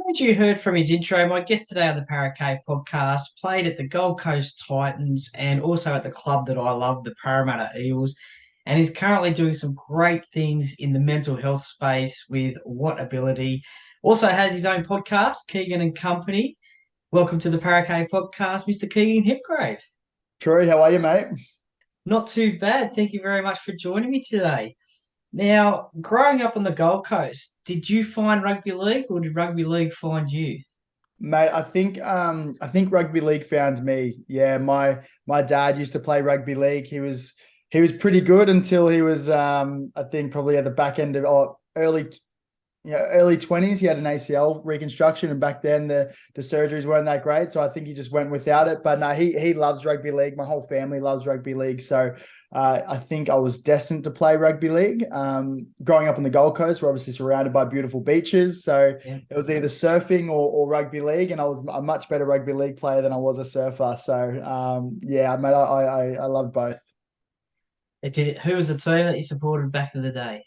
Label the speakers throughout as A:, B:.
A: As you heard from his intro, my guest today on the Parramatta podcast played at the Gold Coast Titans and also at the club that I love, the Parramatta Eels, and is currently doing some great things in the mental health space with What Ability. Also has his own podcast, Keegan and Company. Welcome to the Parramatta podcast, Mr. Keegan Hipgrave.
B: Troy, how are you, mate?
A: Not too bad. Thank you very much for joining me today. Now, growing up on the Gold Coast, did you find rugby league or did rugby league find you?
B: Mate, I think rugby league found me. Yeah, my dad used to play rugby league. He was pretty good until he was I think probably at the back end of early 20s. He had an ACL reconstruction, and back then the surgeries weren't that great, so I think he just went without it. But no, he loves rugby league. My whole family loves rugby league, so I think I was destined to play rugby league. Growing up on the Gold Coast, we're obviously surrounded by beautiful beaches, so
A: Yeah.
B: it was either surfing or rugby league, and I was a much better rugby league player than I was a surfer. So yeah, mate, I love both.
A: Who was the team that you supported back in the day?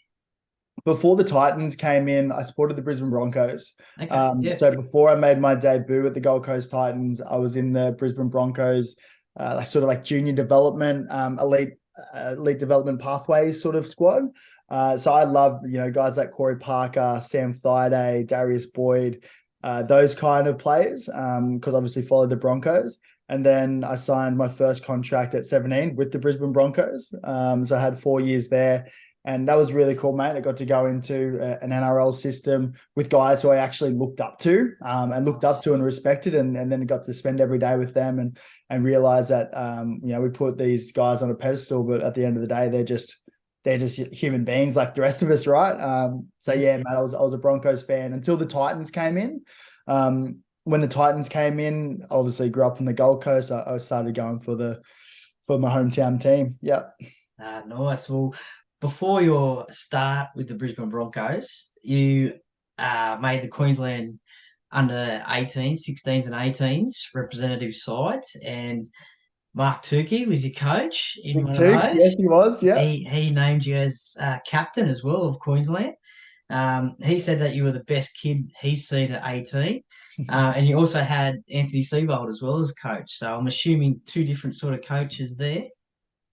B: Before the Titans came in, I supported the Brisbane Broncos.
A: Okay, yeah.
B: So before I made my debut at the Gold Coast Titans, I was in the Brisbane Broncos, sort of like junior development, elite development pathways sort of squad. So I love, guys like Corey Parker, Sam Thaiday, Darius Boyd, those kind of players, because obviously followed the Broncos. And then I signed my first contract at 17 with the Brisbane Broncos. So I had 4 years there. And that was really cool, mate. I got to go into an NRL system with guys who I actually looked up to, and respected, and then got to spend every day with them and realize that we put these guys on a pedestal, but at the end of the day, they're just human beings like the rest of us, right? So yeah, mate, I was a Broncos fan until the Titans came in. When the Titans came in, obviously grew up on the Gold Coast. I started going for my hometown team. Yeah.
A: Nice. Well, before your start with the Brisbane Broncos, you made the Queensland under 18s, 16s, and 18s representative sides, and Mark Tukey was your coach in
B: Big
A: one of
B: Tooks, yes,
A: those.
B: he was. Yeah.
A: He named you as captain as well of Queensland. He said that you were the best kid he's seen at 18. And you also had Anthony Seibold as well as coach. So I'm assuming two different sort of coaches there.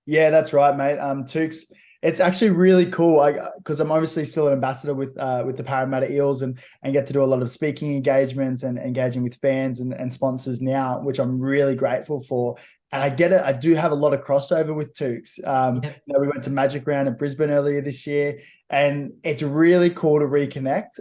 B: Yeah, that's right, mate. Tukes, it's actually really cool. Because I'm obviously still an ambassador with the Parramatta Eels, and get to do a lot of speaking engagements and engaging with fans and sponsors now, which I'm really grateful for. And I get it. I do have a lot of crossover with Tukes.
A: Yeah.
B: We went to Magic Round in Brisbane earlier this year, and it's really cool to reconnect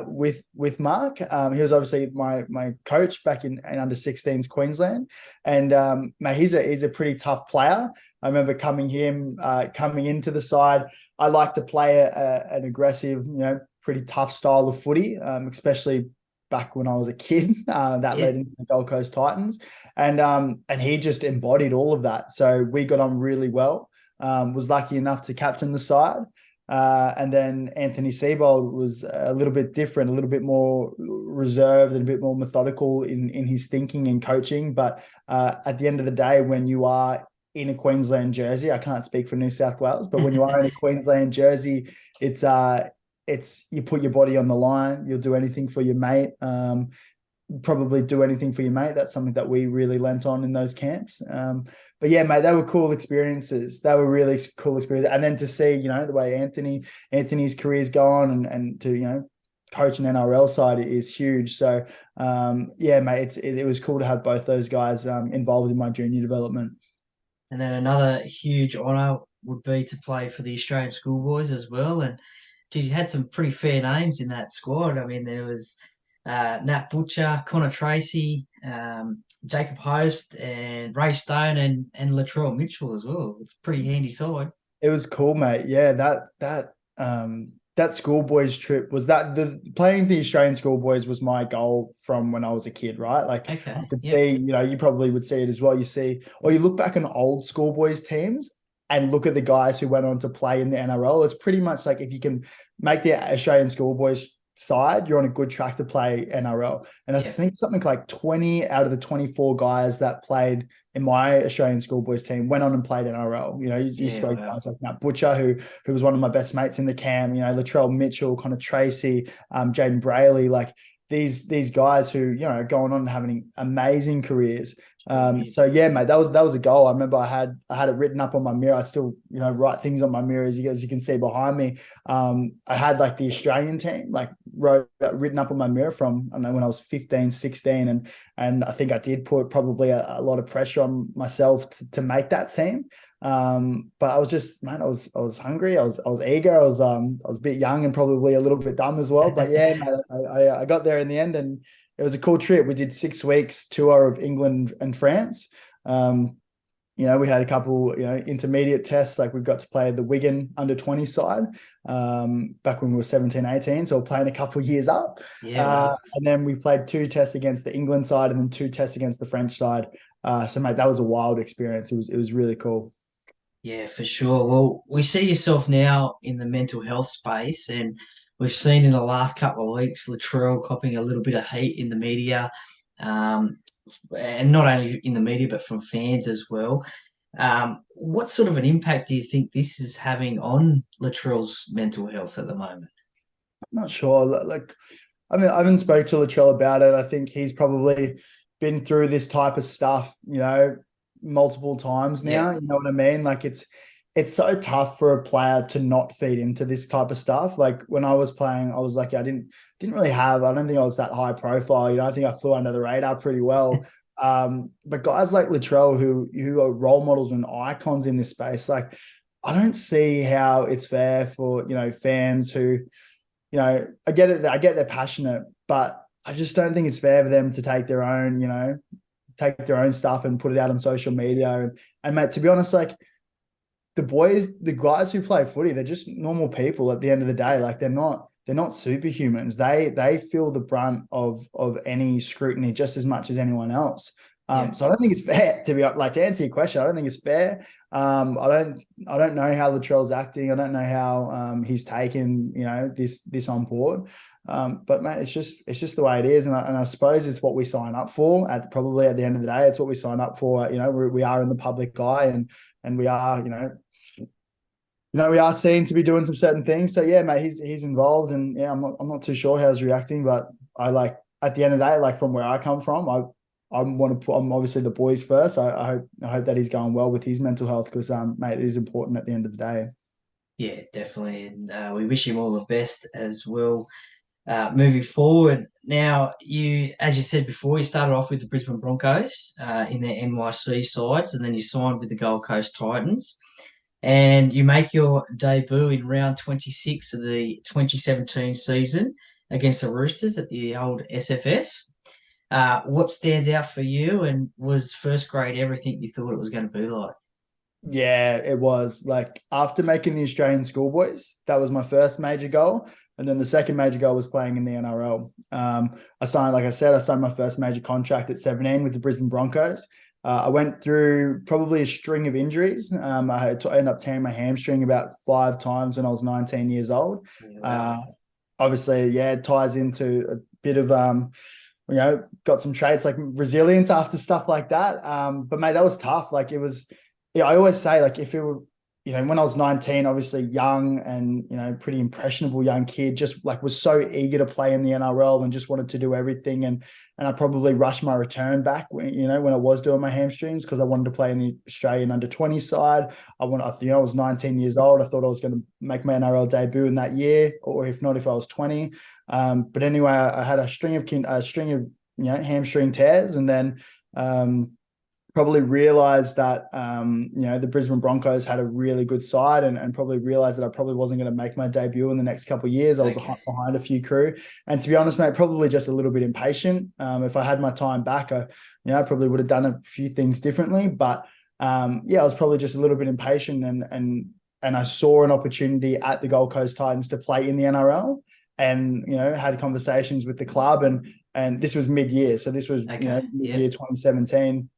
B: with Mark. He was obviously my coach back in under 16s Queensland, and mate, he's a pretty tough player. I remember coming into the side. I like to play an aggressive, pretty tough style of footy, especially back when I was a kid. That
A: Yeah.
B: led into the Gold Coast Titans, and he just embodied all of that. So we got on really well. Was lucky enough to captain the side. And then Anthony Seibold was a little bit different, a little bit more reserved and a bit more methodical in his thinking and coaching. But at the end of the day, when you are in a Queensland jersey, I can't speak for New South Wales, but when you are in a Queensland jersey, it's you put your body on the line. You'll do anything for your mate. Probably do anything for your mate. That's something that we really lent on in those camps. But yeah, mate, they were cool experiences. They were really cool experiences. And then to see, the way Anthony's career's gone, and to, coach an NRL side is huge. So yeah, mate, it was cool to have both those guys involved in my junior development.
A: And then another huge honour would be to play for the Australian Schoolboys as well. And geez, you had some pretty fair names in that squad. I mean, there was Nat Butcher, Connor Tracy, Jacob Host, and Ray Stone, and Latrell Mitchell as well. It's a pretty handy side.
B: It was cool, mate. Yeah, that schoolboys trip was the playing the Australian schoolboys was my goal from when I was a kid, right? Like I
A: Okay.
B: could
A: Yep.
B: see, you probably would see it as well. You see, or you look back on old schoolboys teams and look at the guys who went on to play in the NRL. It's pretty much like if you can make the Australian schoolboys side, you're on a good track to play NRL. And I
A: Yep.
B: think something like 20 out of the 24 guys that played in my Australian schoolboys team went on and played NRL. You
A: Yeah.
B: spoke
A: Wow.
B: guys like Matt Butcher, who was one of my best mates in the camp, Latrell Mitchell, Connor Tracy, Jaden Brayley. Like these guys who, you know, are going on and having amazing careers.
A: Yeah.
B: So yeah, mate, that was a goal. I remember I had it written up on my mirror. I still, you know, write things on my mirror as you can see behind me. I had like the Australian team like written up on my mirror from, I don't know, when I was 15, 16. And I think I did put probably a lot of pressure on myself to make that team. But I was just, man, I was hungry. I was eager. I was a bit young and probably a little bit dumb as well. But yeah, man, I got there in the end, and it was a cool trip. We did 6 weeks tour of England and France. You know, we had a couple, you know, intermediate tests. Like we got to play the Wigan under-20 side back when we were 17, 18. So we're playing a couple of years up.
A: Yeah, right.
B: And then we played 2 tests against the England side and then 2 tests against the French side. So mate, that was a wild experience. It was really cool.
A: Yeah, for sure. Well, we see yourself now in the mental health space, and we've seen in the last couple of weeks Latrell copping a little bit of heat in the media, um, and not only in the media but from fans as well. What sort of an impact do you think this is having on Latrell's mental health at the moment?
B: I'm not sure. Like, I mean, I haven't spoke to Latrell about it. I think he's probably been through this type of stuff, you know, multiple times now.
A: Yeah,
B: You know what I mean? Like it's so tough for a player to not feed into this type of stuff. Like when I was playing, I was like, I didn't really have, I don't think I was that high profile. You know, I think I flew under the radar pretty well. But guys like Latrell who are role models and icons in this space, like I don't see how it's fair for, you know, fans who, you know, I get it, I get they're passionate, but I just don't think it's fair for them to take their own, you know, take their own stuff and put it out on social media. And mate, to be honest, like the guys who play footy, they're just normal people at the end of the day. Like they're not superhumans. They feel the brunt of any scrutiny just as much as anyone else.
A: yeah,
B: So I don't think it's fair, to be like, to answer your question. I don't think it's fair. I don't know how Latrell's acting. I don't know how he's taken, you know, this on board. But mate, it's just the way it is, and I suppose it's what we sign up for. Probably at the end of the day, it's what we sign up for. You know, we are in the public eye, and we are, we are seen to be doing some certain things. So yeah, mate, he's involved, and yeah, I'm not too sure how he's reacting, but I like at the end of the day, like from where I come from, I'm obviously the boys first. I hope that he's going well with his mental health because mate, it is important at the end of the day.
A: yeah, definitely. And we wish him all the best as well. Moving forward, now as you said before, you started off with the Brisbane Broncos in their NYC sides, and then you signed with the Gold Coast Titans, and you make your debut in round 26 of the 2017 season against the Roosters at the old SFS. What stands out for you, and was first grade everything you thought it was going to be like?
B: Yeah, it was like after making the Australian Schoolboys, that was my first major goal. And then the second major goal was playing in the NRL. I signed, like I said, I signed my first major contract at 17 with the Brisbane Broncos. I went through probably a string of injuries. I ended up tearing my hamstring about 5 times when I was 19 years old.
A: Yeah, wow.
B: Obviously, yeah, it ties into a bit of got some traits like resilience after stuff like that. But mate, that was tough. Like it was, yeah, I always say like if it were, you know, when I was 19, obviously young and, you know, pretty impressionable young kid, just like was so eager to play in the NRL and just wanted to do everything. And I probably rushed my return back when I was doing my hamstrings because I wanted to play in the Australian under-20 side. I was 19 years old. I thought I was going to make my NRL debut in that year, or if not, if I was 20. But anyway, I had a string of hamstring tears, and then probably realized that the Brisbane Broncos had a really good side, and probably realized that I probably wasn't going to make my debut in the next couple of years. I was behind a few crew, and to be honest, mate, probably just a little bit impatient. If I had my time back, I probably would have done a few things differently. But I was probably just a little bit impatient, and I saw an opportunity at the Gold Coast Titans to play in the NRL, and had conversations with the club, and this was mid-year, so this was mid-year 2017.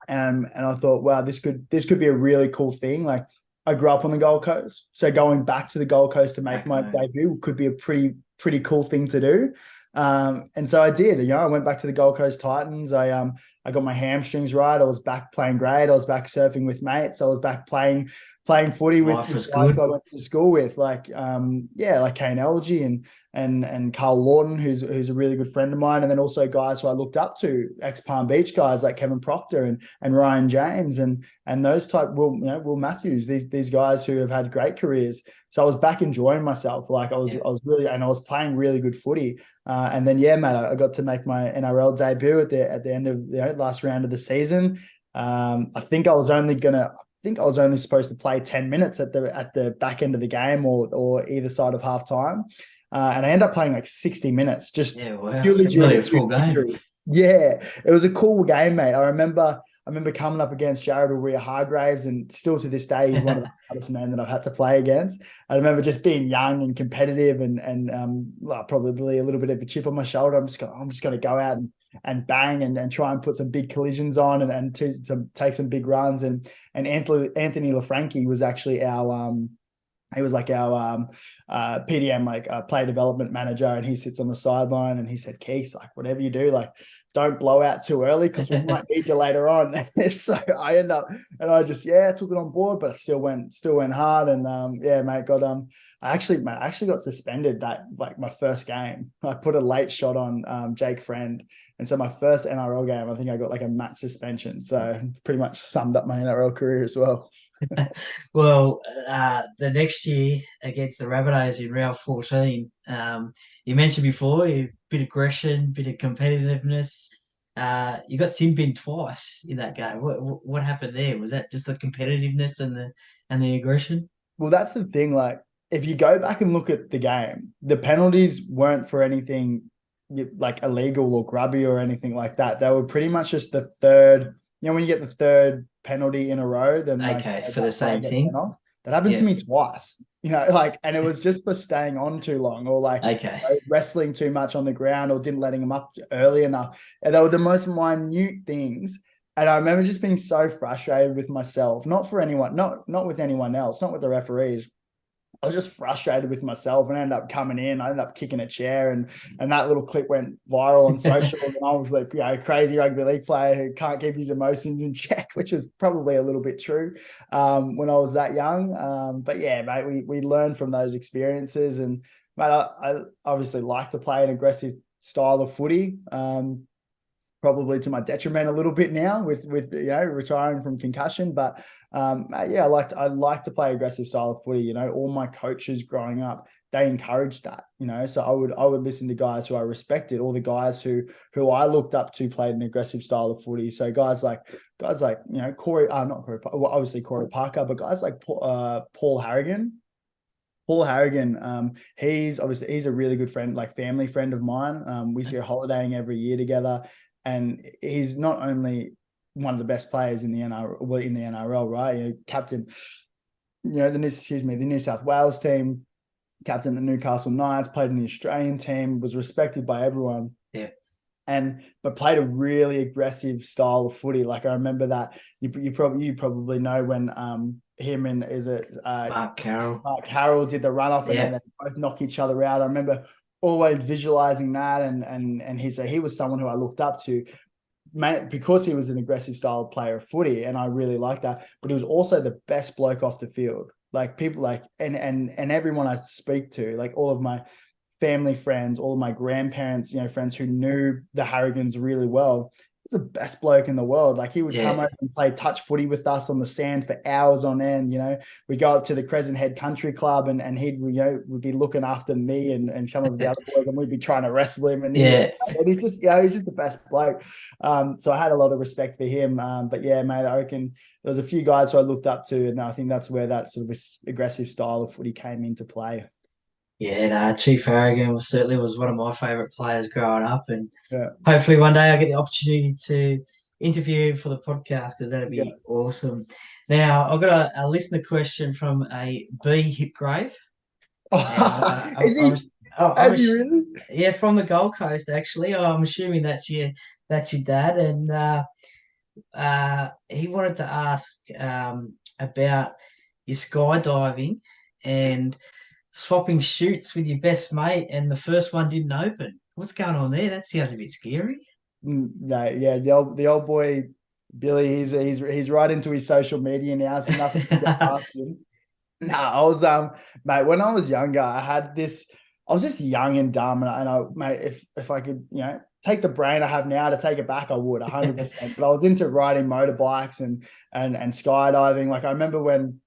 B: And I thought, wow, this could be a really cool thing. Like I grew up on the Gold Coast, so going back to the Gold Coast to make my debut could be a pretty cool thing to do. And so I did. I went back to the Gold Coast Titans. I I got my hamstrings right. I was back playing grade. I was back surfing with mates. I was back playing footy with
A: Life was
B: guys
A: good.
B: I went to school with, like like Kane Elgey and Carl Lawton, who's a really good friend of mine, and then also guys who I looked up to, ex Palm Beach guys like Kevin Proctor and Ryan James and those type Will Matthews, these guys who have had great careers. So I was back enjoying myself. Like I was really, and I was playing really good footy. And then mate, I got to make my NRL debut at the end of last round of the season. I think I was only supposed to play 10 minutes at the back end of the game or either side of halftime. And I ended up playing like 60 minutes, just
A: Wow.
B: purely
A: Nearly a
B: due
A: full
B: to
A: game.
B: injury. Yeah, it was a cool game, mate. I remember coming up against Jared Hargraves, and still to this day, he's one of the hardest men that I've had to play against. I remember just being young and competitive, and probably a little bit of a chip on my shoulder. I'm just going to go out and bang and try and put some big collisions on and to take some big runs. And Anthony LaFranchi was actually our he was like our PDM, like player development manager, and he sits on the sideline and he said, Keith, like whatever you do, like don't blow out too early because we might need you later on. So I end up, and I just took it on board, but I still went hard. And mate, I actually got suspended that like my first game. I put a late shot on Jake Friend, and so my first NRL game, I think I got like a match suspension. So pretty much summed up my NRL career as well.
A: Well, the next year against the Rabbitohs in round 14, you mentioned before, bit of aggression, bit of competitiveness. You got sin bin twice in that game. What happened there? Was that just the competitiveness and the aggression?
B: Well, that's the thing. Like, if you go back and look at the game, the penalties weren't for anything like illegal or grubby or anything like that. They were pretty much just the third. When you get the third penalty in a row, then like
A: Okay, for the
B: that player
A: same
B: gets
A: thing.
B: sent off. That happened to
A: Yeah.
B: me twice. And it was just for staying on too long or like
A: Okay.
B: wrestling too much on the ground or didn't letting them up early enough. And they were the most minute things. And I remember just being so frustrated with myself, not for anyone, not with anyone else, not with the referees. I was just frustrated with myself and I ended up coming in. I ended up kicking a chair, and that little clip went viral on socials. And I was like, crazy rugby league player who can't keep his emotions in check, which was probably a little bit true when I was that young. But yeah, mate, we learned from those experiences. And mate, I obviously like to play an aggressive style of footy. Probably to my detriment a little bit now with retiring from concussion. But I like to play aggressive style of footy. All my coaches growing up, they encouraged that. So I would listen to guys who I respected, all the guys who I looked up to played an aggressive style of footy. So guys like Corey, not Corey, well, obviously Corey Parker, but guys like Paul Harrigan. Paul Harrigan, he's a really good friend, like family friend of mine. We go holidaying every year together, and he's not only one of the best players in the NRL, right? Captain, the New South Wales team, captain the Newcastle Knights, played in the Australian team, was respected by everyone.
A: Yeah.
B: But played a really aggressive style of footy. Like I remember that you probably know when him and
A: Mark Carroll.
B: Mark Harrell did the run off and then they both knock each other out. I remember always visualizing that, and he was someone who I looked up to, because he was an aggressive style player of footy, and I really liked that. But he was also the best bloke off the field. Like people and everyone I speak to, like all of my family friends, all of my grandparents, friends who knew the Harrigans really well. He's the best bloke in the world. Like he would come over and play touch footy with us on the sand for hours on end. We go up to the Crescent Head Country Club and he'd, would be looking after me and some of the other boys, and we'd be trying to wrestle him. And he's just, he's just the best bloke. So I had a lot of respect for him. But yeah, mate, I reckon there was a few guys who I looked up to, and I think that's where that sort of aggressive style of footy came into play.
A: Yeah, no, Chief Harrigan certainly was one of my favourite players growing up, and hopefully one day I get the opportunity to interview him for the podcast, because that'd be awesome. Now, I've got a listener question from a Beau Hipgrave.
B: Is he really?
A: Yeah, from the Gold Coast, actually. I'm assuming that's your dad, and he wanted to ask about your skydiving and swapping shoots with your best mate, and the first one didn't open. What's going on there? That sounds a bit scary.
B: No, yeah, the old boy Billy, he's right into his social media now, so nothing can get past him. No, I was mate, when I was younger, I was just young and dumb, and I mate, if I could, take the brain I have now to take it back, I would 100%. But I was into riding motorbikes and skydiving. Like I remember when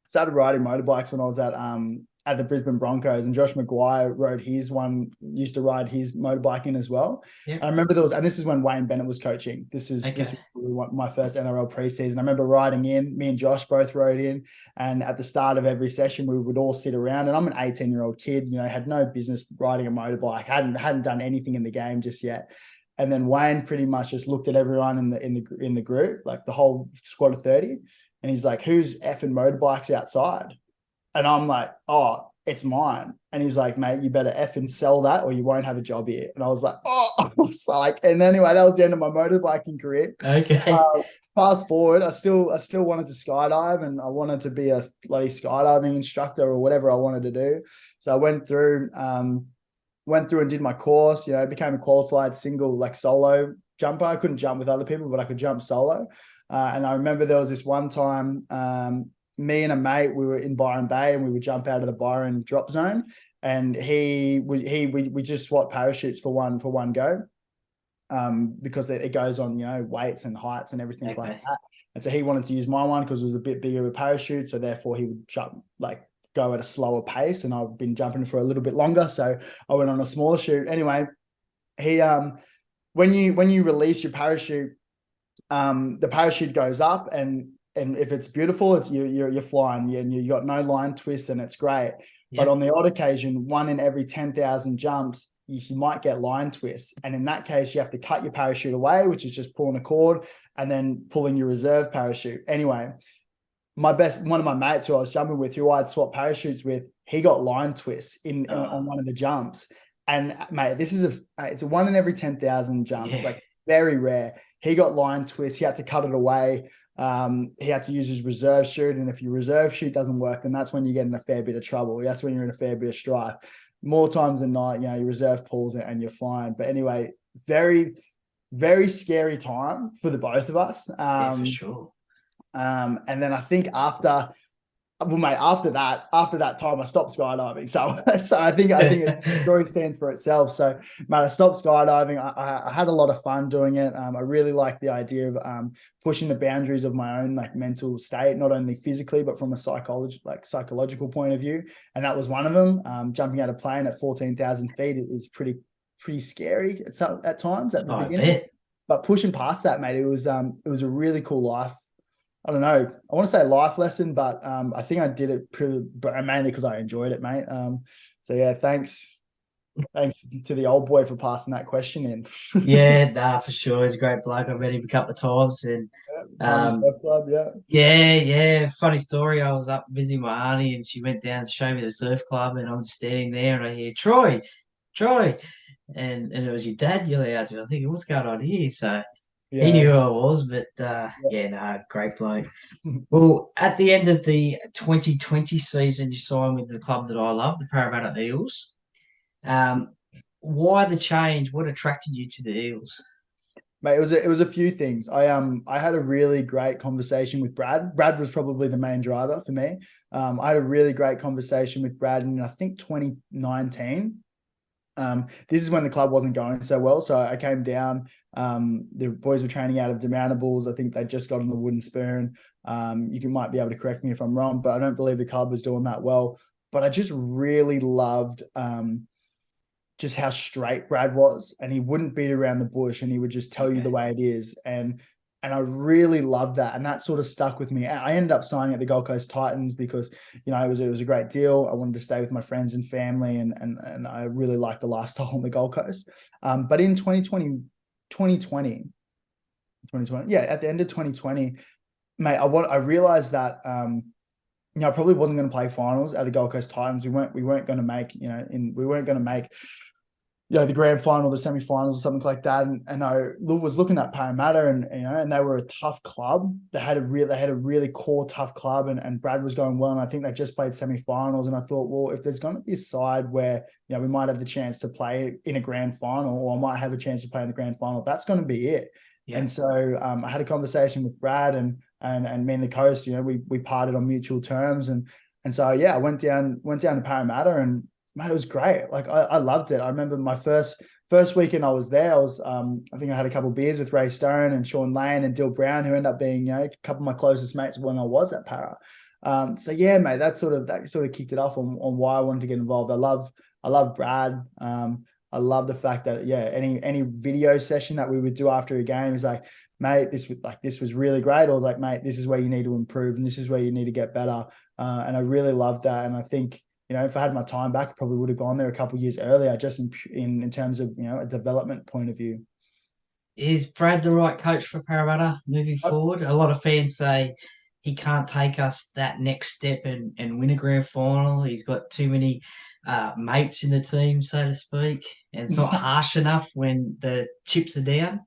B: started riding motorbikes when I was at the Brisbane Broncos, and Josh Maguire used to ride his motorbike in as well.
A: Yep.
B: I remember and this is when Wayne Bennett was coaching. This was my first NRL preseason. I remember riding in, me and Josh both rode in, and at the start of every session, we would all sit around. And I'm an 18-year-old kid, had no business riding a motorbike, hadn't done anything in the game just yet. And then Wayne pretty much just looked at everyone in the group, like the whole squad of 30, and he's like, "Who's effing motorbikes outside?" And I'm like, "Oh, it's mine." And he's like, "Mate, you better effing sell that or you won't have a job here." And I was like, "Oh," I was like, and anyway, that was the end of my motorbiking career.
A: Okay.
B: Fast forward, I still wanted to skydive, and I wanted to be a bloody skydiving instructor or whatever I wanted to do. So I went through and did my course, became a qualified single, like solo jumper. I couldn't jump with other people, but I could jump solo. And I remember there was this one time, me and a mate, we were in Byron Bay, and we would jump out of the Byron drop zone, and we just swapped parachutes for one go, because it goes on, weights and heights and everything like that. And so he wanted to use my one because it was a bit bigger of a parachute, so therefore he would go at a slower pace, and I've been jumping for a little bit longer, so I went on a smaller chute. Anyway, he when you release your parachute, the parachute goes up, and if it's beautiful, it's you're flying, and you got no line twists, and it's great. Yep. But on the odd occasion, one in every 10,000 jumps, you might get line twists, and in that case, you have to cut your parachute away, which is just pulling a cord and then pulling your reserve parachute. Anyway, one of my mates who I was jumping with, who I'd swapped parachutes with, he got line twists on one of the jumps. And mate, it's a one in every 10,000 jumps, like very rare. He got line twists. He had to cut it away. He had to use his reserve chute. And if your reserve chute doesn't work, then that's when you get in a fair bit of trouble. That's when you're in a fair bit of strife. More times than not, your reserve pulls and you're fine. But anyway, very, very scary time for the both of us.
A: For sure.
B: And then I think after that time, I stopped skydiving. So I think the story stands for itself. So, mate, I stopped skydiving. I had a lot of fun doing it. I really liked the idea of pushing the boundaries of my own mental state, not only physically but from a psychological point of view. And that was one of them. Jumping out of a plane at 14,000 feet is pretty pretty scary at times at the beginning. Bet. But pushing past that, mate, it was a really cool life. I don't know. I want to say life lesson, but I think I did it mainly because I enjoyed it, mate. So yeah, thanks to the old boy for passing that question in.
A: Yeah, nah, for sure. He's a great bloke. I've met him a couple of times, and
B: surf club,
A: yeah. Funny story. I was up visiting my auntie, and she went down to show me the surf club, and I'm standing there, and I hear Troy, and it was your dad yelling out to me. I think, what's going on here? So. Yeah. He knew who I was, but great bloke. Well, at the end of the 2020 season, you signed with the club that I love, the Parramatta Eels. Why the change? What attracted you to the Eels?
B: Mate, it was a few things. I had a really great conversation with Brad. Brad was probably the main driver for me. I had a really great conversation with Brad in, I think, 2019. This is when the club wasn't going so well. So I came down. The boys were training out of demountables. I think they just got on the wooden spoon. You might be able to correct me if I'm wrong, but I don't believe the club was doing that well. But I just really loved just how straight Brad was, and he wouldn't beat around the bush, and he would just tell you the way it is. And I really loved that. And that sort of stuck with me. I ended up signing at the Gold Coast Titans because, it was a great deal. I wanted to stay with my friends and family, and I really liked the lifestyle on the Gold Coast. But in 2020, at the end of 2020, mate, I realized that, I probably wasn't going to play finals at the Gold Coast Titans. We weren't going to make, we weren't going to make the grand final, the semi-finals, or something like that. And I was looking at Parramatta, and they were a tough club. They had a really core tough club, and Brad was going well. And I think they just played semi-finals. And I thought, well, if there's going to be a side where we might have the chance to play in a grand final, or I might have a chance to play in the grand final, that's going to be it. Yeah. And so I had a conversation with Brad and me and the coach. We parted on mutual terms, and so I went down to Parramatta, and man, it was great. Like I loved it. I remember my first weekend I was there. I think I had a couple of beers with Ray Stone and Sean Lane and Dill Brown, who ended up being a couple of my closest mates when I was at Para. So yeah, mate, that sort of kicked it off on why I wanted to get involved. I love Brad. I love the fact that any video session that we would do after a game is like, mate, this was really great. Or was like, mate, this is where you need to improve and this is where you need to get better. And I really loved that. And I think, if I had my time back, I probably would have gone there a couple of years earlier, just in terms of, a development point of view.
A: Is Brad the right coach for Parramatta moving forward? A lot of fans say he can't take us that next step and win a grand final. He's got too many mates in the team, so to speak, and it's not harsh enough when the chips are down.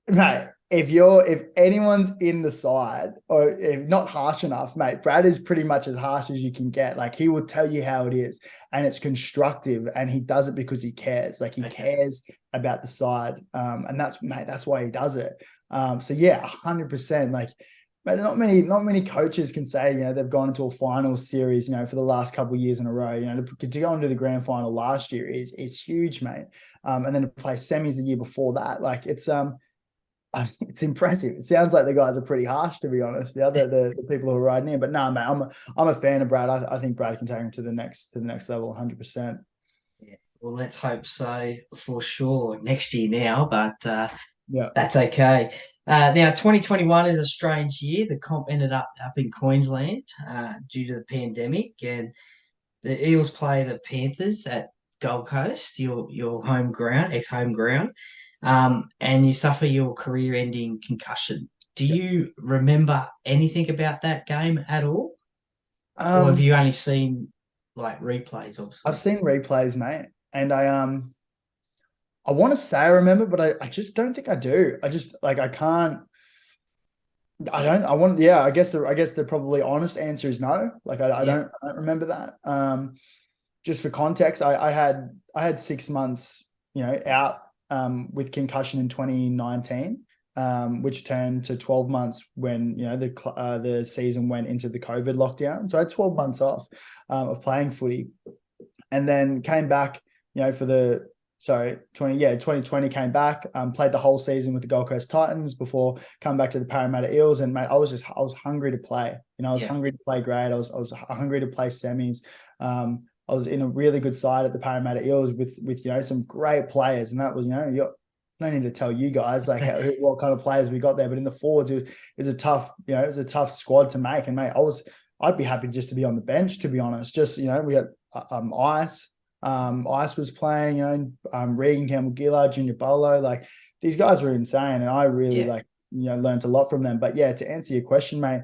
B: Mate, if anyone's in the side, or if not harsh enough, mate, Brad is pretty much as harsh as you can get. Like, he will tell you how it is, and it's constructive, and he does it because he cares. Like, he cares about the side, and that's why he does it. So yeah, 100%. Like, mate, not many coaches can say they've gone into a final series for the last couple of years in a row. To go into the grand final last year is huge, mate. And then to play semis the year before that, like it's impressive. It sounds like the guys are pretty harsh, to be honest. The people who are riding in, but no, mate, I'm a fan of Brad. I think Brad can take him to the next level, 100%.
A: Yeah, well, let's hope so for sure next year now, but
B: yeah,
A: that's okay. Now, 2021 is a strange year. The comp ended up in Queensland due to the pandemic, and the Eels play the Panthers at Gold Coast, your home ground, ex-home ground. And you suffer your career-ending concussion. Do you remember anything about that game at all? Or have you only seen like replays, obviously?
B: I've seen replays, mate. And I want to say I remember, but I just don't think I do. I just I can't. I guess the probably honest answer is no. Like I don't remember that. Just for context, I had 6 months, out with concussion in 2019, which turned to 12 months when the season went into the COVID lockdown. So I had 12 months off of playing footy, and then came back, for the 2020 came back, played the whole season with the Gold Coast Titans before coming back to the Parramatta Eels. And mate, I was hungry to play. I was hungry to play grade. I was hungry to play semis. I was in a really good side at the Parramatta Eels with some great players, and that was I don't need to tell you guys what kind of players we got there, but in the forwards it was a tough squad to make. And mate, I'd be happy just to be on the bench, to be honest. Just we had Ice. Ice was playing, Regan Campbell-Gillard, Junior Bolo, like these guys were insane, and I really learned a lot from them. But yeah, to answer your question, mate,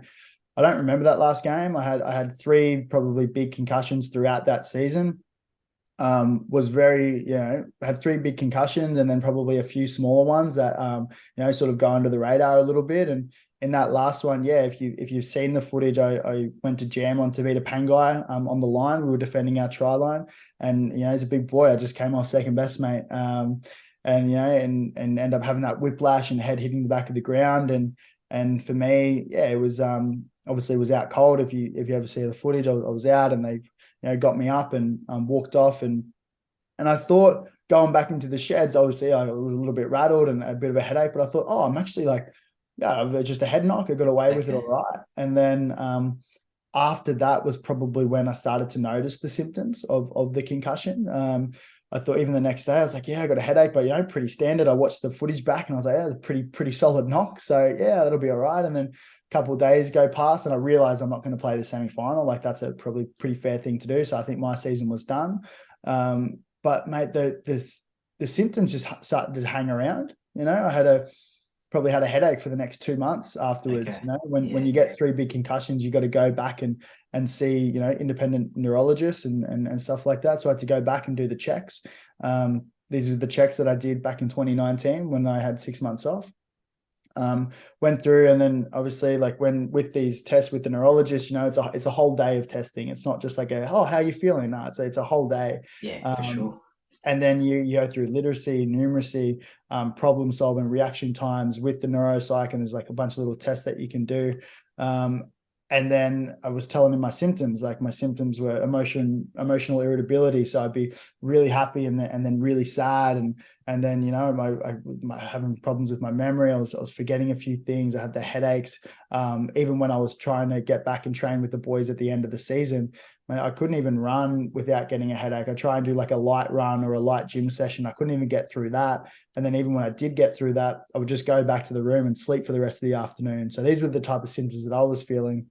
B: I don't remember that last game. I had 3 probably big concussions throughout that season. Was very, had 3 big concussions and then probably a few smaller ones that, sort of go under the radar a little bit. And in that last one, if you've seen the footage, I went to jam on Tavita Pangai on the line. We were defending our try line, and he's a big boy. I just came off second best, mate. And end up having that whiplash and head hitting the back of the ground. And for me, it was obviously was out cold. If you ever see the footage, I was out, and they got me up and walked off. And I thought going back into the sheds, obviously I was a little bit rattled and a bit of a headache, but I thought, I'm actually just a head knock. I got away with it all right. And then after that was probably when I started to notice the symptoms of the concussion. I thought even the next day I was like, I got a headache, but pretty standard. I watched the footage back and I was like, pretty solid knock. So that'll be all right. And then a couple of days go past and I realized I'm not going to play the semi-final. Like that's a probably pretty fair thing to do. So I think my season was done. But mate, the symptoms just started to hang around. I probably had a headache for the next 2 months afterwards.
A: Okay.
B: When you get 3 big concussions, you got to go back and see, independent neurologists and stuff like that. So I had to go back and do the checks. These are the checks that I did back in 2019 when I had 6 months off. Went through, and then obviously, like, when with these tests with the neurologist, it's a whole day of testing. It's not just like how are you feeling? No, it's a whole day.
A: Yeah, for sure.
B: And then you go through literacy, numeracy, problem solving, reaction times with the neuropsych, and there's like a bunch of little tests that you can do. And then I was telling him my symptoms. Like, my symptoms were emotional irritability. So I'd be really happy and then really sad, and then my having problems with my memory. I was forgetting a few things. I had the headaches. Even when I was trying to get back and train with the boys at the end of the season, I couldn't even run without getting a headache. I try and do like a light run or a light gym session. I couldn't even get through that. And then even when I did get through that, I would just go back to the room and sleep for the rest of the afternoon. So these were the type of symptoms that I was feeling.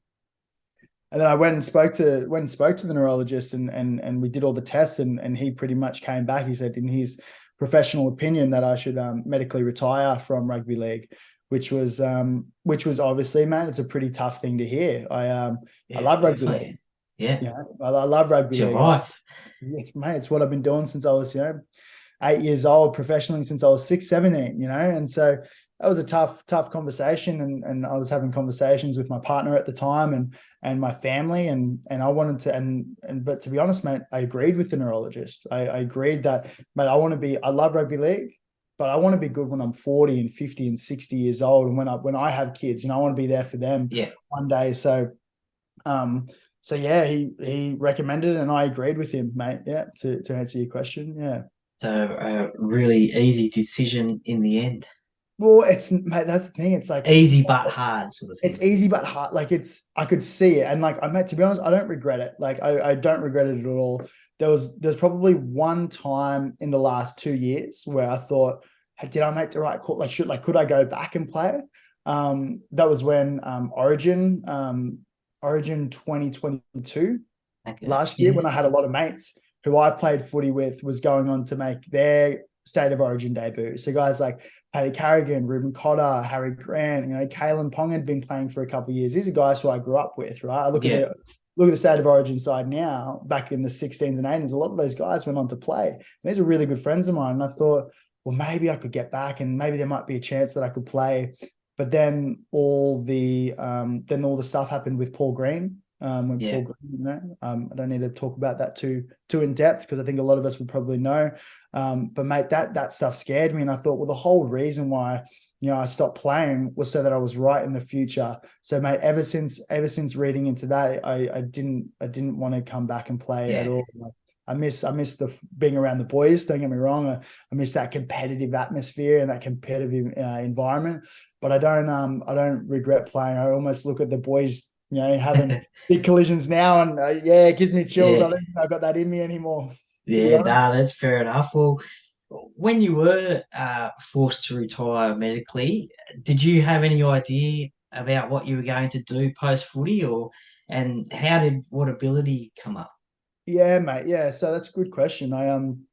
B: And then I went and spoke to the neurologist, and we did all the tests, and he pretty much came back. He said in his professional opinion that I should medically retire from rugby league, which was obviously, man, it's a pretty tough thing to hear. I love rugby league.
A: Yeah.
B: I love rugby
A: It's your
B: league.
A: life.
B: It's what I've been doing since I was 8 years old, professionally since I was 17, and so that was a tough conversation, and I was having conversations with my partner at the time and my family, and I wanted to, but to be honest, mate, I agreed with the neurologist. I agreed that, mate, I love rugby league, but I want to be good when I'm 40 and 50 and 60 years old, and when I have kids, I want to be there for them one day. So yeah, he recommended it, and I agreed with him, mate. Yeah, to answer your question, yeah.
A: So a really easy decision in the end.
B: Well, mate, that's the thing. It's like
A: easy but hard sort of thing.
B: It's easy but hard. Like, I could see it, and like, mate, to be honest, I don't regret it. Like, I don't regret it at all. There's probably one time in the last 2 years where I thought, hey, did I make the right call? Could I go back and play? That was when Origin 2022 last year, when I had a lot of mates who I played footy with was going on to make their State of Origin debut. So guys like Paddy Carrigan, Ruben Cotter, Harry Grant, Kalen Pong had been playing for a couple of years. These are guys who I grew up with, right? I look at the State of Origin side now, back in the 16s and 18s, a lot of those guys went on to play. And these are really good friends of mine. And I thought, well, maybe I could get back, and maybe there might be a chance that I could play. But then all the stuff happened with Paul Green. Paul Green, I don't need to talk about that too in depth, because I think a lot of us would probably know. But mate, that stuff scared me, and I thought, well, the whole reason why I stopped playing was so that I was right in the future. So mate, ever since reading into that, I didn't want to come back and play at all. Like, I miss the being around the boys. Don't get me wrong. I miss that competitive atmosphere and that competitive environment. But I don't regret playing. I almost look at the boys, having big collisions now, and it gives me chills. I don't think I've got that in me anymore.
A: That's fair enough. Well, when you were forced to retire medically, did you have any idea about what you were going to do post footy, and how did what ability come up?
B: Yeah, mate. Yeah, so that's a good question. When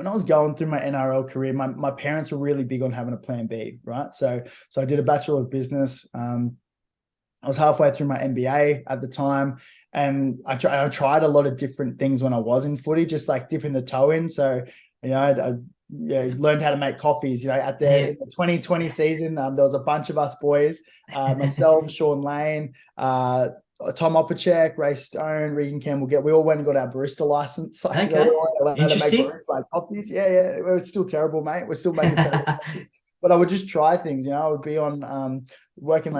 B: I was going through my NRL career, my parents were really big on having a plan B, right? So I did a Bachelor of Business. I was halfway through my MBA at the time, and I tried a lot of different things when I was in footy, just like dipping the toe in. So, I learned how to make coffees. In the 2020 season, there was a bunch of us boys, myself, Sean Lane, Tom Opacek, Ray Stone, Regan Campbell. We all went and got our barista license.
A: Okay.
B: We all
A: Interesting.
B: to make coffees. Yeah. We're still terrible, mate. We're still making terrible coffee. But I would just try things. I would be on working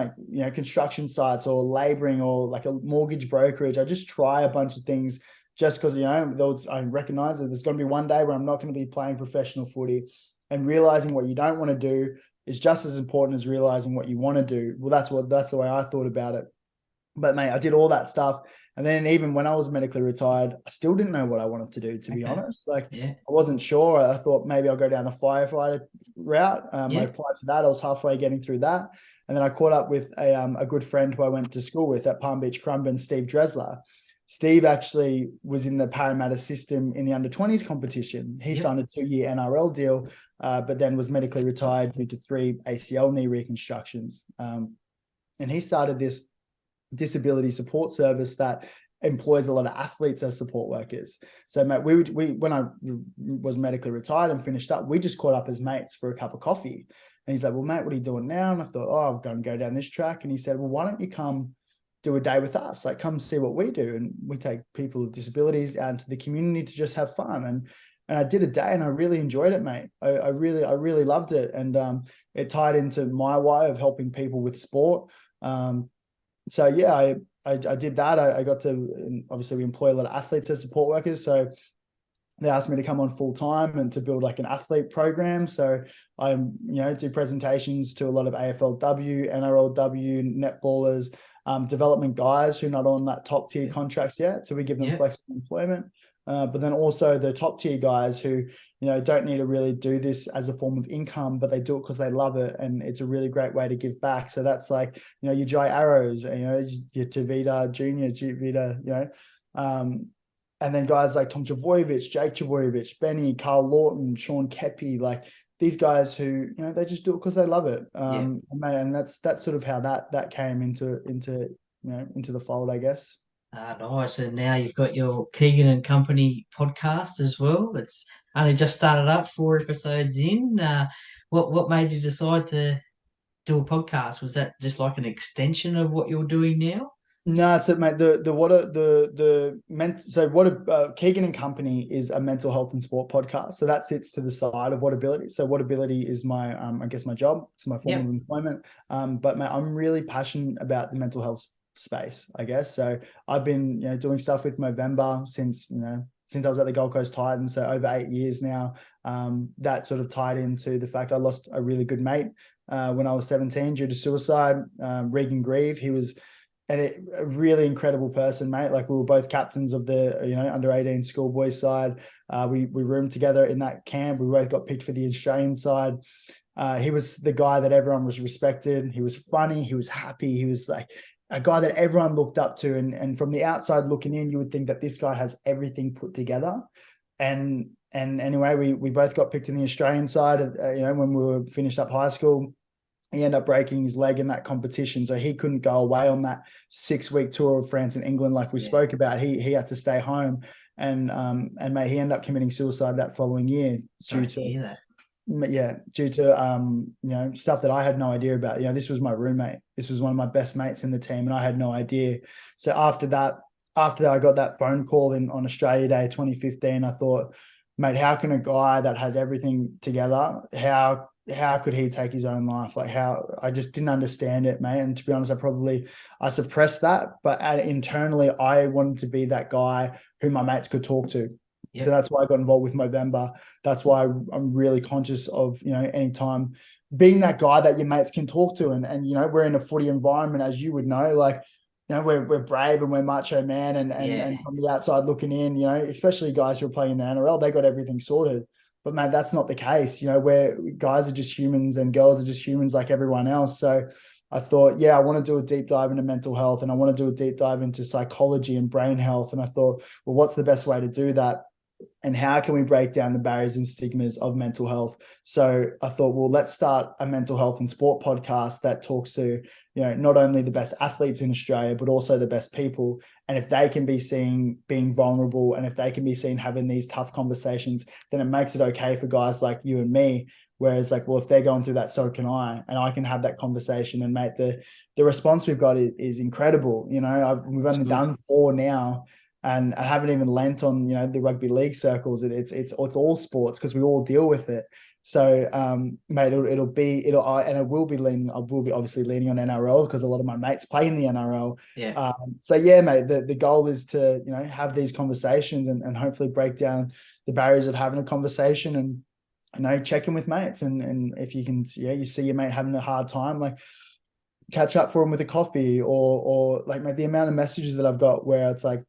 B: construction sites or laboring or like a mortgage brokerage. I just try a bunch of things just because, I recognize that there's going to be one day where I'm not going to be playing professional footy, and realizing what you don't want to do is just as important as realizing what you want to do. Well, that's the way I thought about it. But mate, I did all that stuff. And then even when I was medically retired, I still didn't know what I wanted to do, to be honest. I wasn't sure. I thought maybe I'll go down the firefighter route. I applied for that. I was halfway getting through that. And then I caught up with a good friend who I went to school with at Palm Beach Currumbin, Steve Dresler. Steve actually was in the Parramatta system in the under-20s competition. He signed a 2-year NRL deal, but then was medically retired due to 3 ACL knee reconstructions. And he started this disability support service that employs a lot of athletes as support workers. So, mate, we when I was medically retired and finished up, we just caught up as mates for a cup of coffee. And he's like, well, mate, what are you doing now? And I thought, oh, I'm going to go down this track. And he said, well, why don't you come do a day with us? Like, come see what we do. And we take people with disabilities out into the community to just have fun. And I did a day and I really enjoyed it, mate. I really loved it. And it tied into my way of helping people with sport. So yeah, I did that. I got to, obviously we employ a lot of athletes as support workers. So they asked me to come on full time and to build like an athlete program. So I, do presentations to a lot of AFLW, NRLW, netballers, development guys who are not on that top tier contracts yet. So we give them flexible employment. But then also the top tier guys who, don't need to really do this as a form of income, but they do it because they love it. And it's a really great way to give back. So that's like, your Jai Arrows, your Tavita Junior, Tavita, and then guys like Tom Travojevic, Jake Travojevic, Benny, Carl Lawton, Sean Kepi, like these guys who, they just do it because they love it. And that's sort of how that came into the fold, I guess.
A: Nice. And now you've got your Keegan and Company podcast as well. It's only just started up, 4 episodes in. What made you decide to do a podcast? Was that just like an extension of what you're doing now?
B: No, so mate, Keegan and Company is a mental health and sport podcast. So that sits to the side of Whatability. So Whatability is my, I guess my job. It's my form of employment. But mate, I'm really passionate about the mental health space, I guess. So I've been, doing stuff with Movember since I was at the Gold Coast Titans, so over 8 years now. That sort of tied into the fact I lost a really good mate when I was 17 due to suicide. Regan Grieve, he was a really incredible person, mate. Like we were both captains of the under 18 Schoolboys side. We roomed together in that camp. We both got picked for the Australian side. He was the guy that everyone was respected. He was funny. He was happy. He was like a guy that everyone looked up to. And from the outside looking in, you would think that this guy has everything put together. And anyway, we both got picked in the Australian side, when we were finished up high school. He ended up breaking his leg in that competition. So he couldn't go away on that 6-week tour of France and England like we spoke about. He had to stay home. And mate, he ended up committing suicide that following year due to stuff that I had no idea about. This was my roommate. This was one of my best mates in the team, and I had no idea. So after that I got that phone call on Australia Day 2015, I thought, mate, how can a guy that has everything together, how could he take his own life? Like I just didn't understand it, mate. And to be honest, I suppressed that, but internally I wanted to be that guy who my mates could talk to. Yep. So that's why I got involved with Movember. That's why I'm really conscious of, anytime being that guy that your mates can talk to. And we're in a footy environment, as you would know, like, we're brave and we're macho man and from the outside looking in, especially guys who are playing in the NRL, they got everything sorted. But man, that's not the case. Where guys are just humans and girls are just humans like everyone else. So I thought, I want to do a deep dive into mental health, and I want to do a deep dive into psychology and brain health. And I thought, well, what's the best way to do that? And how can we break down the barriers and stigmas of mental health? So I thought, well, let's start a mental health and sport podcast that talks to, not only the best athletes in Australia, but also the best people. And if they can be seen being vulnerable, and if they can be seen having these tough conversations, then it makes it okay for guys like you and me. Whereas like, well, if they're going through that, so can I, and I can have that conversation. And mate, the response we've got is incredible. We've only done 4 now. And I haven't even lent on, the rugby league circles. It's all sports because we all deal with it. So, mate, I will be obviously leaning on NRL because a lot of my mates play in the NRL.
A: Yeah.
B: Mate, the goal is to, have these conversations and hopefully break down the barriers of having a conversation and, check in with mates. And if you can, you see your mate having a hard time, like catch up for him with a coffee or like, mate, the amount of messages that I've got where it's like,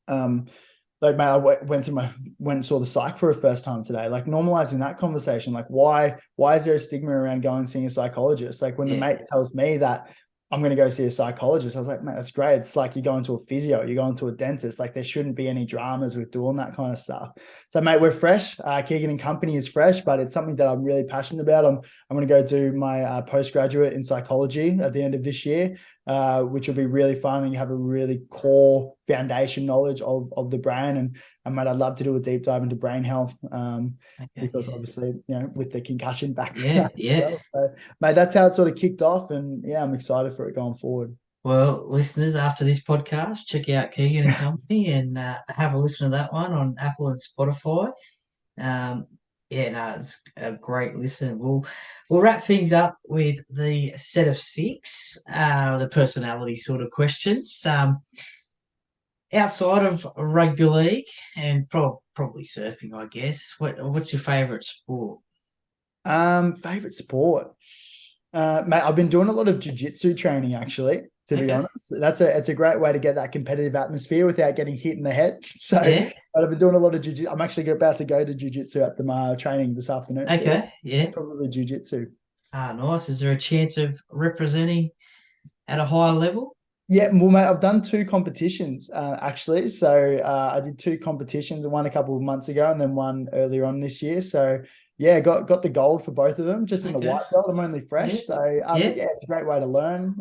B: mate, I went and saw the psych for the first time today, like normalizing that conversation. Like why is there a stigma around going and seeing a psychologist? Like when the mate tells me that I'm going to go see a psychologist, I was like, mate, that's great. It's like you're going to a physio, you're going to a dentist. Like there shouldn't be any dramas with doing that kind of stuff. So mate, we're fresh. Keegan and Company is fresh, but it's something that I'm really passionate about. I'm going to go do my postgraduate in psychology at the end of this year. which will be really fun. And you have a really core foundation knowledge of the brain. And mate, I'd love to do a deep dive into brain health,
A: Okay,
B: because
A: yeah.
B: obviously, with the concussion
A: Yeah,
B: background as
A: yeah.
B: well. So, mate, that's how it sort of kicked off. And yeah, I'm excited for it going forward.
A: Well, listeners, after this podcast, check out Keegan and Company and have a listen to that one on Apple and Spotify. Um, yeah, no, it's a great listen. We'll wrap things up with the set of six, the personality sort of questions. Outside of rugby league and probably surfing, I guess. What's your favourite sport?
B: Favorite sport. Mate, I've been doing a lot of jiu-jitsu training actually, to be
A: Okay,
B: honest. It's a great way to get that competitive atmosphere without getting hit in the head. So
A: yeah,
B: but I've been doing a lot of jiu-jitsu. I'm actually about to go to jiu-jitsu at the training this afternoon. So yeah,
A: okay, yeah.
B: probably jiu-jitsu.
A: Ah, nice. Is there a chance of representing at a higher level?
B: Yeah, well, mate, I've done two competitions actually. So I did two competitions, one a couple of months ago, and then one earlier on this year. So yeah, got the gold for both of them. Just in the
A: Okay,
B: white belt, I'm only
A: yeah,
B: fresh. So
A: yeah.
B: but yeah, it's a great way to learn.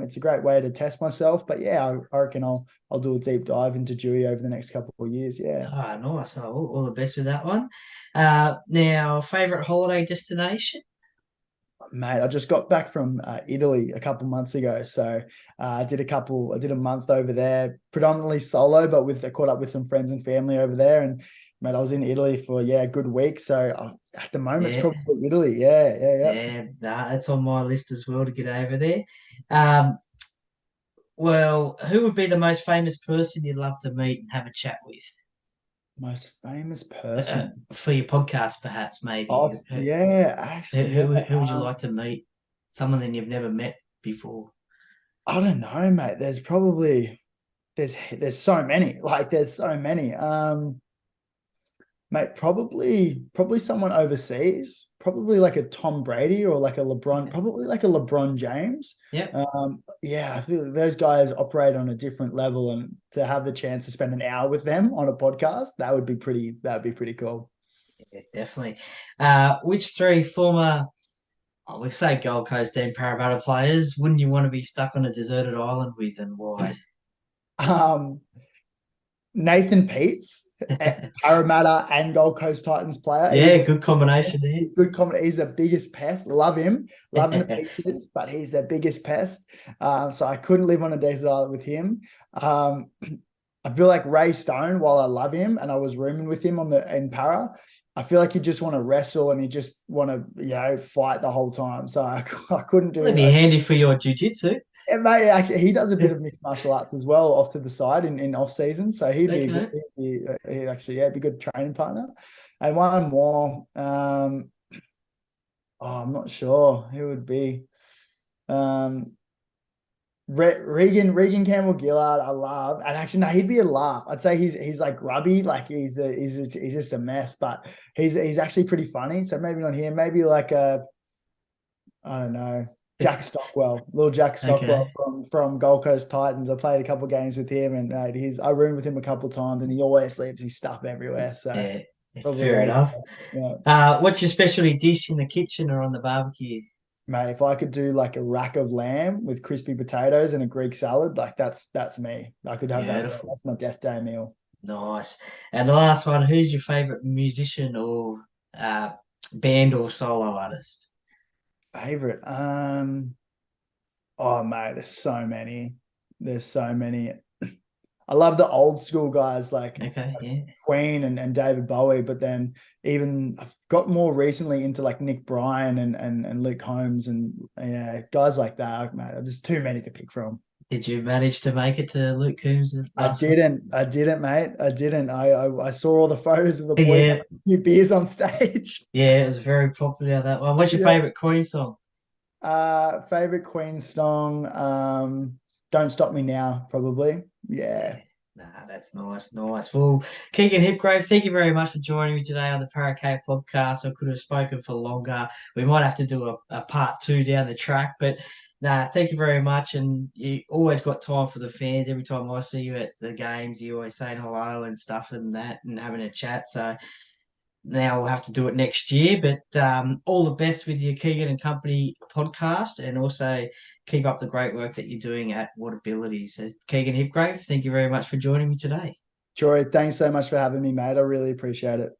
B: It's a great way to test myself. But yeah, I reckon I'll do a deep dive into Dewey over the next couple of years. Yeah.
A: Ah, nice. Oh, all the best with that one. Now, favorite holiday destination?
B: Mate, I just got back from Italy a couple months ago, so I did a month over there, predominantly solo, but I caught up with some friends and family over there, and mate, I was in Italy for a good week. So at the moment, it's
A: Yeah,
B: probably Italy. Yeah, yeah, yeah.
A: yeah. Nah, it's on my list as well to get over there. Um, well, who would be the most famous person you'd love to meet and have a chat with?
B: Most famous person.
A: For your podcast, perhaps, maybe.
B: Oh, yeah, actually, yeah.
A: Who would you like to meet? Someone that you've never met before.
B: I don't know, mate. There's so many. Like, there's so many. Mate, probably someone overseas, probably like a Tom Brady or like a LeBron,
A: Okay.
B: probably like a LeBron James.
A: Yep.
B: Yeah, I feel like those guys operate on a different level, and to have the chance to spend an hour with them on a podcast, that would be pretty cool.
A: Yeah, definitely. Which three former, we say Gold Coast and Parramatta players, wouldn't you want to be stuck on a deserted island with and why?
B: Um, Nathan Peets, Parramatta and Gold Coast Titans player.
A: Yeah, good combination there.
B: He's good comment. He's the biggest pest. Love him to pieces, but he's the biggest pest. So I couldn't live on a desert island with him. Um, I feel like Ray Stone, while I love him and I was rooming with him in Para, I feel like he just want to wrestle and he just want to, fight the whole time. So I couldn't
A: That'd
B: do
A: be
B: it.
A: handy for your jiu-jitsu.
B: And mate, actually, he does a bit of mixed martial arts as well off to the side in off season. So
A: Okay.
B: he'd actually, be a good training partner. And one more, I'm not sure who would be. Um, Regan Campbell Gillard, I love, and actually no, he'd be a laugh. I'd say he's like grubby, like he's just a mess, but he's actually pretty funny. So maybe not him, maybe like I don't know, Jack Stockwell, little Jack Stockwell
A: Okay.
B: from Gold Coast Titans. I played a couple of games with him, and I roomed with him a couple of times, and he always leaves his stuff everywhere. So
A: Yeah,
B: probably
A: fair
B: those.
A: enough.
B: Yeah.
A: What's your specialty dish in the kitchen or on the barbecue?
B: Mate, if I could do like a rack of lamb with crispy potatoes and a Greek salad, like that's me. I could have that
A: Beautiful.
B: that's my death day meal.
A: Nice. And the last one, who's your favorite musician or uh, band or solo artist?
B: Favorite. Oh mate, there's so many. There's so many. I love the old school guys like
A: Okay, yeah.
B: Queen and David Bowie, but then even I've got more recently into like Nick Bryan and Luke Holmes and yeah, guys like that, mate. There's too many to pick from.
A: Did you manage to make it to Luke Coombs last week?
B: I didn't, mate. I didn't. I saw all the photos of the boys
A: Yeah,
B: having a few beers on stage.
A: yeah, it was very popular that one. What's your
B: Yeah.
A: favorite Queen song?
B: Favorite Queen song. Don't Stop Me Now, probably.
A: Yeah,
B: Yeah.
A: nah, that's nice, nice. Well, Keegan Hipgrave, thank you very much for joining me today on the Paracate podcast. I could have spoken for longer. We might have to do a part two down the track, but nah, thank you very much. And you always got time for the fans. Every time I see you at the games, you always saying hello and stuff and that and having a chat. So now we'll have to do it next year. But all the best with your Keegan and Company podcast, and also keep up the great work that you're doing at Whatability. So, Keegan Hipgrave, thank you very much for joining me today.
B: Jory, thanks so much for having me, mate. I really appreciate it.